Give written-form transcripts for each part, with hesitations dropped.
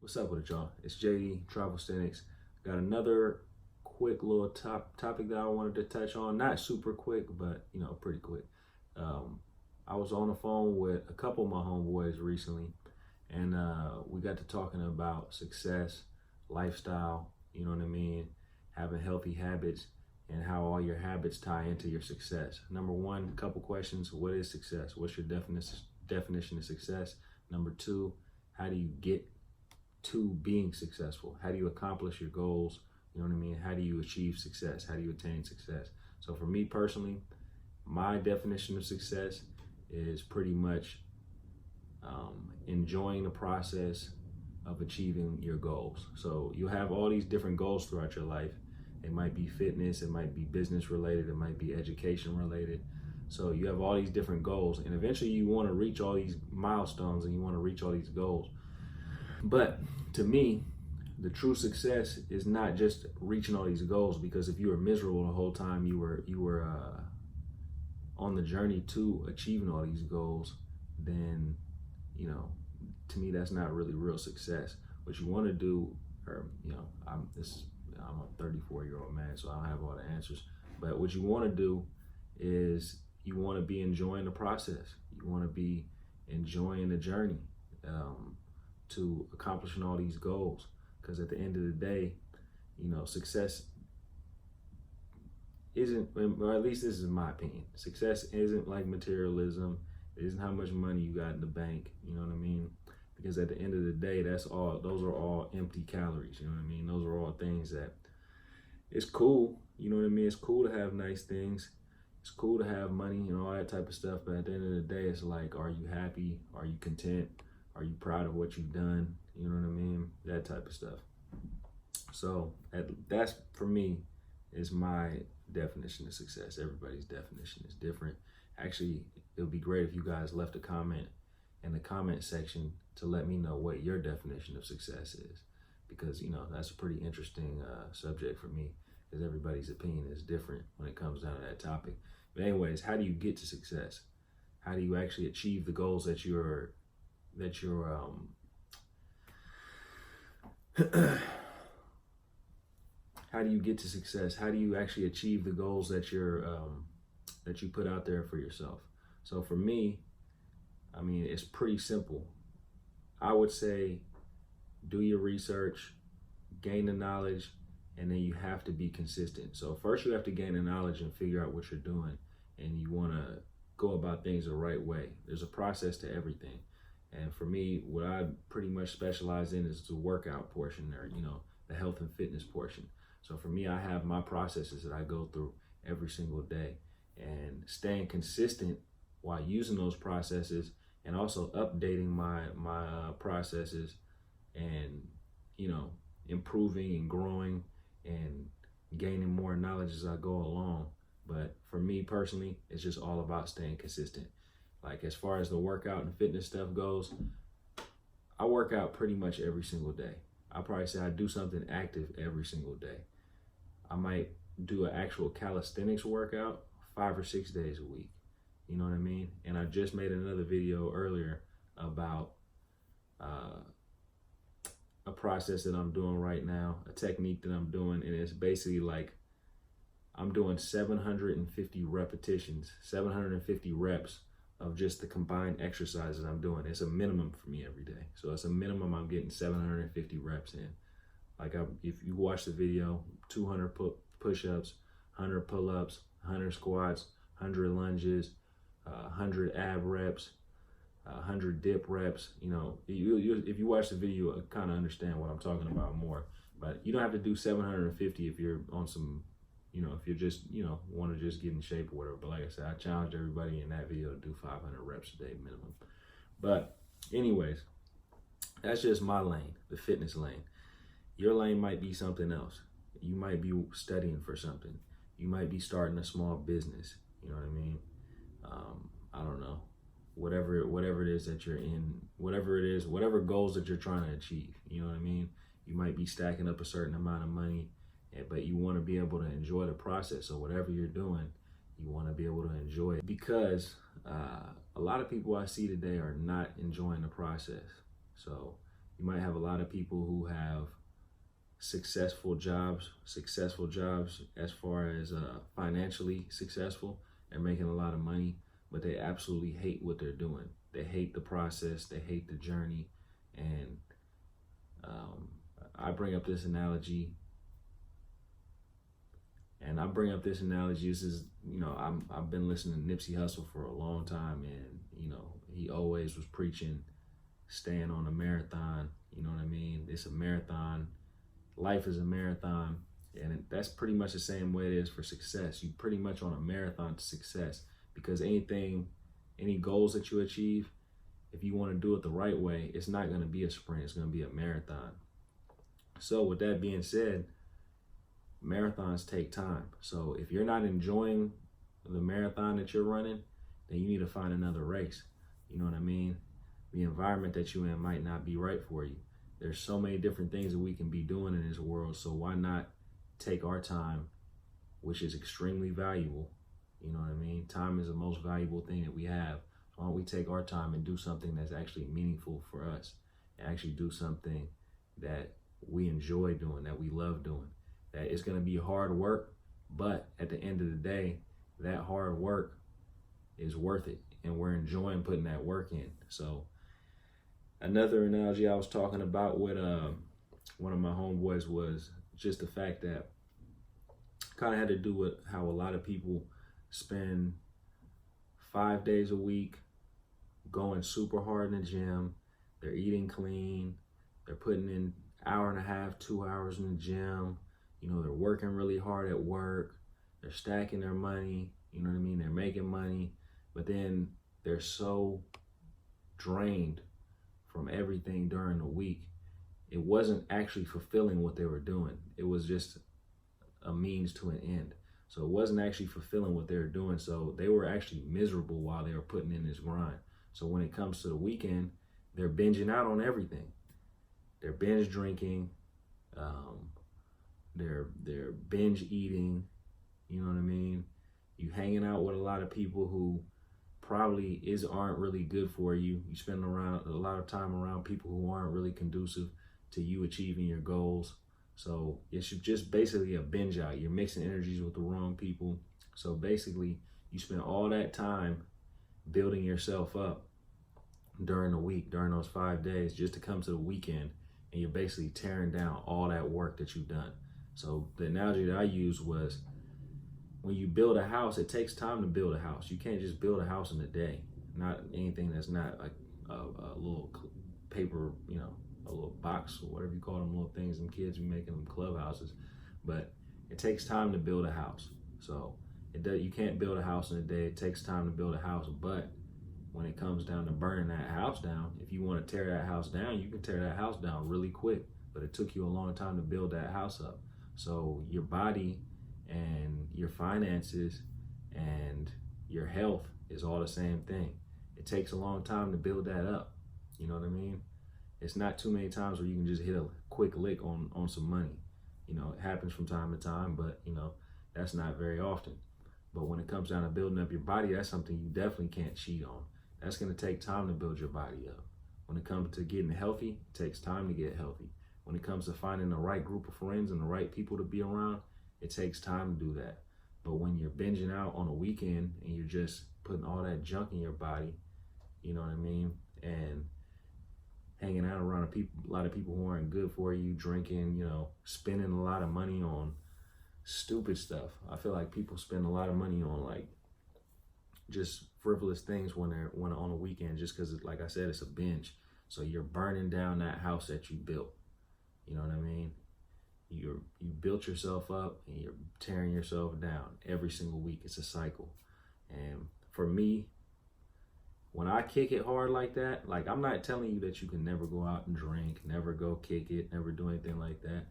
What's up with it, y'all? It's JD Travelsthenics. Got another quick little topic that I wanted to touch on. Not super quick, but pretty quick. I was on the phone with a couple of my homeboys recently, and we got to talking about success, lifestyle. You know what I mean? Having healthy habits, and how all your habits tie into your success. Number one, couple questions: what is success? What's your definition of success? Number two, how do you get to being successful? How do you accomplish your goals? You know what I mean? How do you achieve success? How do you attain success? So for me personally, my definition of success is pretty much enjoying the process of achieving your goals. So you have all these different goals throughout your life. It might be fitness, it might be business related, it might be education related. So you have all these different goals, and eventually you want to reach all these milestones and you want to reach all these goals. But to me, the true success is not just reaching all these goals, because if you were miserable the whole time you were on the journey to achieving all these goals, then to me that's not really real success. What you want to do, or I'm a 34-year-old man, so I don't have all the answers. But what you want to do is you want to be enjoying the process. You want to be enjoying the journey to accomplishing all these goals. Because at the end of the day, success isn't, or at least this is my opinion, success isn't like materialism. It isn't how much money you got in the bank. You know what I mean? Because at the end of the day, those are all empty calories. You know what I mean? Those are all things that it's cool. You know what I mean? It's cool to have nice things. It's cool to have money and all that type of stuff. But at the end of the day, it's like, are you happy? Are you content? Are you proud of what you've done? You know what I mean? That type of stuff. So that's, for me, is my definition of success. Everybody's definition is different. Actually, it would be great if you guys left a comment in the comment section to let me know what your definition of success is. Because, that's a pretty interesting subject for me, because everybody's opinion is different when it comes down to that topic. But anyways, how do you get to success? How do you actually achieve the goals that you're how do you get to success? How do you actually achieve the goals that you put out there for yourself? So for me, it's pretty simple. I would say do your research, gain the knowledge, and then you have to be consistent. So first you have to gain the knowledge and figure out what you're doing, and you want to go about things the right way. There's a process to everything. And for me, what I pretty much specialize in is the workout portion, or the health and fitness portion. So for me, I have my processes that I go through every single day, and staying consistent while using those processes, and also updating my processes, and improving and growing and gaining more knowledge as I go along. But for me personally, it's just all about staying consistent. Like, as far as the workout and fitness stuff goes, I work out pretty much every single day. I probably say I do something active every single day. I might do an actual calisthenics workout 5 or 6 days a week. You know what I mean? And I just made another video earlier about a process that I'm doing right now, a technique that I'm doing, and it's basically like I'm doing 750 repetitions, 750 reps of just the combined exercises I'm doing. It's a minimum for me every day. So it's a minimum I'm getting 750 reps in. Like, if you watch the video, 200 push-ups, 100 pull-ups, 100 squats, 100 lunges, 100 ab reps, 100 dip reps. If you watch the video, you'll kind of understand what I'm talking about more. But you don't have to do 750 if you're on some, if you're just, want to just get in shape or whatever. But like I said, I challenged everybody in that video to do 500 reps a day minimum. But anyways, that's just my lane, the fitness lane. Your lane might be something else. You might be studying for something. You might be starting a small business. You know what I mean? I don't know. Whatever it is that you're in, whatever goals that you're trying to achieve. You know what I mean? You might be stacking up a certain amount of money, but you want to be able to enjoy the process. So whatever you're doing, you want to be able to enjoy it, because a lot of people I see today are not enjoying the process. So You might have a lot of people who have successful jobs as far as financially successful and making a lot of money, but they absolutely hate what they're doing. They hate the process, they hate the journey. And I bring up this analogy, This is, I've been listening to Nipsey Hussle for a long time, and he always was preaching staying on a marathon. You know what I mean? It's a marathon. Life is a marathon, and that's pretty much the same way it is for success. You pretty much on a marathon to success, because any goals that you achieve, if you want to do it the right way, it's not going to be a sprint. It's going to be a marathon. So with that being said, marathons take time. So if you're not enjoying the marathon that you're running, then you need to find another race. You know what I mean? The environment that you're in might not be right for you. There's so many different things that we can be doing in this world. So why not take our time, which is extremely valuable? You know what I mean? Time is the most valuable thing that we have. Why don't we take our time and do something that's actually meaningful for us, and actually do something that we enjoy doing, that we love doing, that it's going to be hard work, but at the end of the day, that hard work is worth it, and we're enjoying putting that work in. So another analogy I was talking about with one of my homeboys was just the fact that kind of had to do with how a lot of people spend 5 days a week going super hard in the gym. They're eating clean. They're putting in hour and a half, 2 hours in the gym. They're working really hard at work. They're stacking their money. You know what I mean? They're making money, but then they're so drained from everything during the week. It wasn't actually fulfilling what they were doing. It was just a means to an end. So it wasn't actually fulfilling what they were doing. So they were actually miserable while they were putting in this grind. So when it comes to the weekend, they're binging out on everything. They're binge drinking. They're binge eating. You know what I mean? You hanging out with a lot of people who probably aren't really good for you. You spend a lot of time around people who aren't really conducive to you achieving your goals. So it's just basically a binge out. You're mixing energies with the wrong people. So basically, you spend all that time building yourself up during the week, during those 5 days, just to come to the weekend, and you're basically tearing down all that work that you've done. So the analogy that I used was, when you build a house, it takes time to build a house. You can't just build a house in a day. Not anything that's not like a little paper, a little box or whatever you call them, little things. And kids be making them clubhouses. But it takes time to build a house. So you can't build a house in a day. It takes time to build a house. But when it comes down to burning that house down, if you want to tear that house down, you can tear that house down really quick. But it took you a long time to build that house up. So your body and your finances and your health is all the same thing. It takes a long time to build that up. You know what I mean? It's not too many times where you can just hit a quick lick on some money. It happens from time to time, but that's not very often. But when it comes down to building up your body, that's something you definitely can't cheat on. That's going to take time to build your body up. When it comes to getting healthy, it takes time to get healthy. When it comes to finding the right group of friends and the right people to be around, it takes time to do that. But when you're binging out on a weekend and you're just putting all that junk in your body, you know what I mean, and hanging out around a lot of people who aren't good for you, drinking, spending a lot of money on stupid stuff. I feel like people spend a lot of money on like just frivolous things when on a weekend, just because, like I said, it's a binge. So you're burning down that house that you built. You know what I mean? You built yourself up and you're tearing yourself down every single week. It's a cycle. And for me, when I kick it hard like that, like, I'm not telling you that you can never go out and drink, never go kick it, never do anything like that.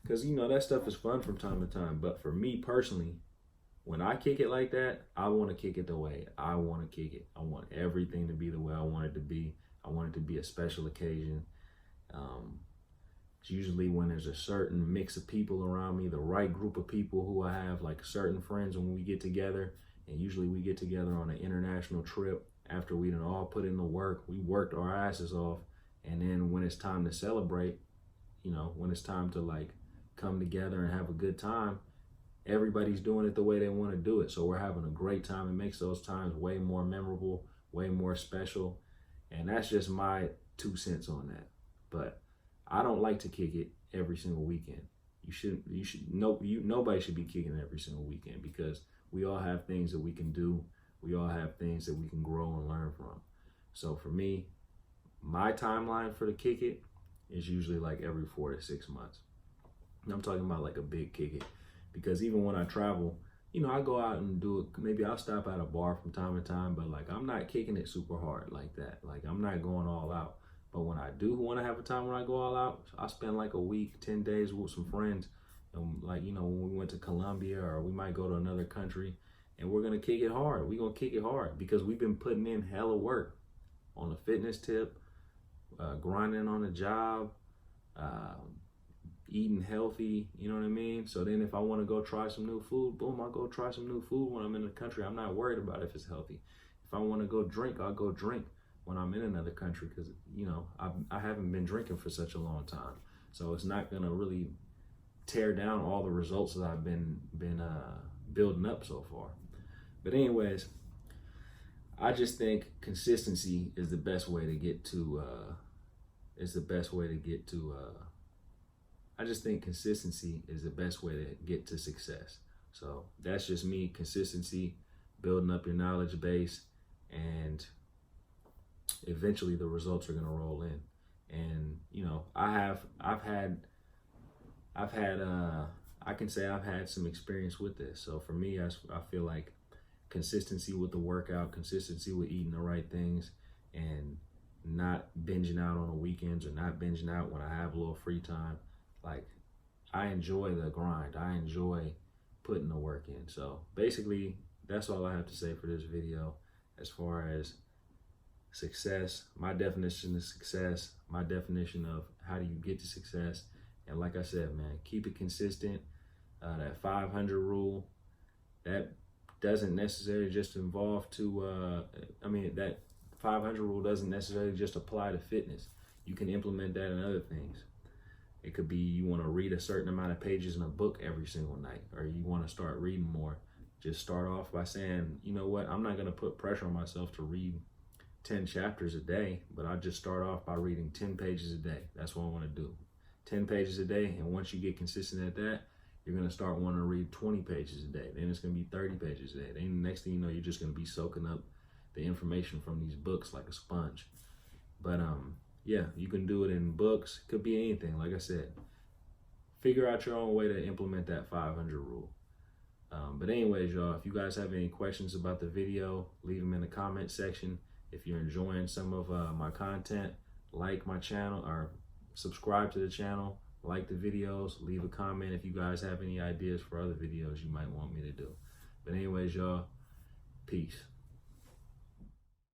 Because, that stuff is fun from time to time. But for me personally, when I kick it like that, I want to kick it the way I want to kick it. I want everything to be the way I want it to be. I want it to be a special occasion. It's usually when there's a certain mix of people around me, the right group of people who I have, like certain friends when we get together. And usually we get together on an international trip after we done all put in the work. We worked our asses off And then when it's time to celebrate, you know, when it's time to like come together and have a good time, everybody's doing it the way they want to do it. So we're having a great time. It makes those times way more memorable, way more special. And that's just my 2 cents on that. But I don't like to kick it every single weekend. Nobody should be kicking it every single weekend, because we all have things that we can do. We all have things that we can grow and learn from. So for me, my timeline for the kick it is usually like every 4 to 6 months. And I'm talking about like a big kick it, because even when I travel, you know, I go out and do it. Maybe I'll stop at a bar from time to time, but like I'm not kicking it super hard like that. Like I'm not going all out. But when I do want to have a time when I go all out, I spend like a week, 10 days with some friends. And like, you know, when we went to Colombia, or we might go to another country, and we're going to kick it hard. We're going to kick it hard because we've been putting in hella work on the fitness tip, grinding on the job, eating healthy, you know what I mean? So then if I want to go try some new food, boom, I'll go try some new food when I'm in the country. I'm not worried about if it's healthy. If I want to go drink, I'll go drink when I'm in another country, because, you know, I haven't been drinking for such a long time. So it's not going to really tear down all the results that I've been building up so far. But anyways, I just think consistency is the best way to get to, I just think consistency is the best way to get to success. So that's just me. Consistency, building up your knowledge base, and eventually the results are going to roll in. And, you know, I can say I've had some experience with this. So for me, I feel like consistency with the workout, consistency with eating the right things, and not binging out on the weekends, or not binging out when I have a little free time. Like, I enjoy the grind. I enjoy putting the work in. So basically, that's all I have to say for this video as far as success, my definition of success, my definition of how do you get to success. And like I said, man, keep it consistent. That 500 rule, that doesn't necessarily just involve that 500 rule doesn't necessarily just apply to fitness. You can implement that in other things. It could be you want to read a certain amount of pages in a book every single night, or you want to start reading more. Just start off by saying, you know what, I'm not going to put pressure on myself to read 10 chapters a day, but I'll just start off by reading 10 pages a day. That's what I want to do. 10 pages a day, and once you get consistent at that, you're going to start wanting to read 20 pages a day. Then it's going to be 30 pages a day. Then the next thing you know, you're just going to be soaking up the information from these books like a sponge. But yeah, you can do it in books. Could be anything. Like I said, figure out your own way to implement that 500 rule. But anyways, y'all, if you guys have any questions about the video, leave them in the comment section. If you're enjoying some of my content, like my channel, or subscribe to the channel, like the videos, leave a comment if you guys have any ideas for other videos you might want me to do. But anyways, y'all, peace.